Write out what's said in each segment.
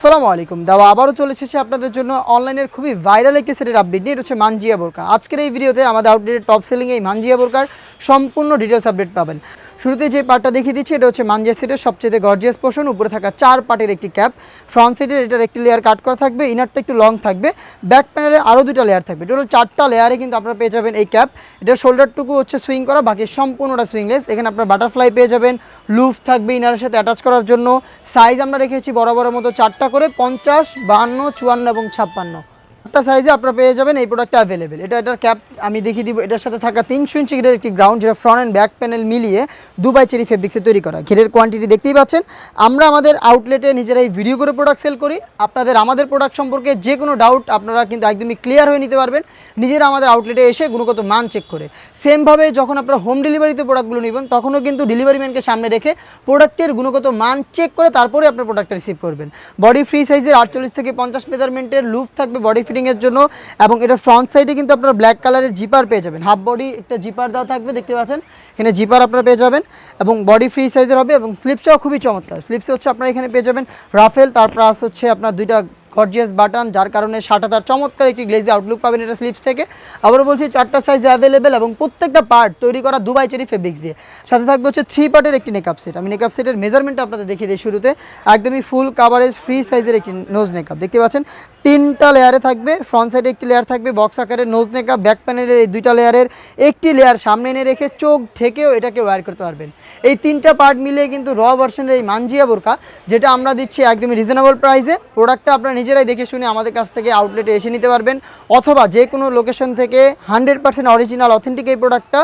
আসসালামু আলাইকুম দাওয়া আবারও চলে এসেছে আপনাদের জন্য অনলাইনের খুবই ভাইরাল একটি সেটের আপডেট নিয়ে। এটা হচ্ছে মানজিয়া বোরকা। আজকের এই ভিডিওতে আমাদের আউটলেটের টপ সেলিং এই মানজিয়া বোরকার সম্পূর্ণ ডিটেলস আপডেট পাবেন। শুরুতে যে পার্টটা দেখিয়ে দিচ্ছি এটা হচ্ছে মানজিয়া সেটের সবচেয়ে গর্জিয়াস পোর্শন। উপরে থাকা 4 পার্টের একটি ক্যাপ, ফ্রন্ট সাইডের এটার একটি লেয়ার কাট করা থাকবে, ইনারটা একটু লং থাকবে, ব্যাক প্যানেলে আরও 2টা লেয়ার থাকবে। টোটাল 4টা লেয়ারে কিন্তু আপনারা পেয়ে যাবেন এই ক্যাপ। এটার শোল্ডারটুকু হচ্ছে সুইং করা, বাকি সম্পূর্ণটা সুইংলেস। এখানে আপনার বাটারফ্লাই পেয়ে যাবেন, লুফ থাকবে ইনারের সাথে অ্যাটাচ করার জন্য। সাইজ আমরা রেখেছি বরাবরের মতো 4টা করে, 50, 52, 54 এবং 56 একটা সাইজে আপনারা পেয়ে যাবেন এই প্রোডাক্টটা অ্যাভেলেবেল। এটার ক্যাপ আমি দেখিয়ে দিব। এটার সাথে থাকা 300 ইঞ্চি ঘেরের একটি গ্রাউন্ড, যেটা ফ্রন্ট অ্যান্ড ব্যাক প্যানেল মিলিয়ে দুবাই চেরি ফেব্রিক্সে তৈরি করা। ঘেরের কোয়ান্টিটি দেখতেই পাচ্ছেন। আমরা আমাদের আউটলেটে নিজেরাই ভিডিও করে প্রোডাক্ট সেল করি। আপনাদের আমাদের প্রোডাক্ট সম্পর্কে যে কোনো ডাউট আপনারা কিন্তু একদমই ক্লিয়ার হয়ে নিতে পারবেন নিজেরা আমাদের আউটলেটে এসে গুণগত মান চেক করে। সেমভাবে যখন আপনারা হোম ডেলিভারিতে প্রোডাক্টগুলো নেবেন তখনও কিন্তু ডেলিভারি ম্যানকে সামনে রেখে প্রোডাক্টের গুণগত মান চেক করে তারপরে আপনার প্রোডাক্টটা রিসিভ করবেন। বডি ফ্রি সাইজের 48 থেকে 50 মেজারমেন্টের লুপ থাকবে বডি ফিটিংয়ের জন্য। এবং এটা ফ্রন্ট সাইডে কিন্তু আপনারা ব্ল্যাক কালারের জিপার পেয়ে যাবেন। হাফ বডি একটা জিপার দেওয়া থাকবে, দেখতে পাচ্ছেন এখানে জিপার আপনারা পেয়ে যাবেন। এবং বডি ফ্রি সাইজের হবে এবং স্লিপসটাও খুবই চমৎকার। স্লিপসে হচ্ছে আপনারা এখানে পেয়ে যাবেন রাফেল, তারপর হচ্ছে আপনার 2টা গর্জিয়াস বাটন, যার কারণে শার্টাতার চমৎকার একটি গ্লেজি আউটলুক পাবেন এটা স্লিপস থেকে। আবারও বলছি 4টা সাইজ অ্যাভেলেবেল এবং প্রত্যেকটা পার্ট তৈরি করা দুবাই চেরি ফেব্রিক্স দিয়ে। সাথে থাকবে হচ্ছে 3 পার্টের একটি নেকআপ সেট। আমি নেকআপ সেটের মেজারমেন্টটা আপনাদের দেখিয়ে দিই শুরুতে। একদমই ফুল কাভারেজ ফ্রি সাইজের একটি নোজ নেকআপ, দেখতে পাচ্ছেন 3টা লেয়ারে থাকবে। ফ্রন্ট সাইডে একটি লেয়ার থাকবে বক্স আকারের নোজ নেকআপ, ব্যাক প্যানেলের এই 2টা লেয়ারের একটি লেয়ার সামনে এনে রেখে চোখ ঢেকেও এটাকে ওয়্যার করতে পারবেন। এই 3টা পার্ট মিলিয়ে কিন্তু র ভার্সনের এই মানজিয়া বোরকা, যেটা আমরা দিচ্ছি একদমই রিজনেবল প্রাইসে। প্রোডাক্টটা আপনারা নিজেরাই দেখে শুনে আমাদের কাছ থেকে আউটলেটে এসে নিতে পারবেন, অথবা যে কোনো লোকেশন থেকে 100% অরিজিনাল অথেন্টিক এই প্রোডাক্টটা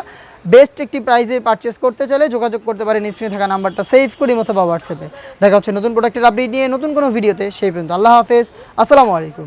বেস্ট একটি প্রাইসে পারচেস করতে চাইলে যোগাযোগ করতে পারেন স্ক্রিনে থাকা নাম্বারটা সেভ করি অথবা হোয়াটসঅ্যাপে। দেখা হচ্ছে নতুন প্রোডাক্টের আপডেট নিয়ে নতুন কোনো ভিডিওতে। সেই পর্যন্ত আল্লাহ হাফেজ, আসসালামু আলাইকুম।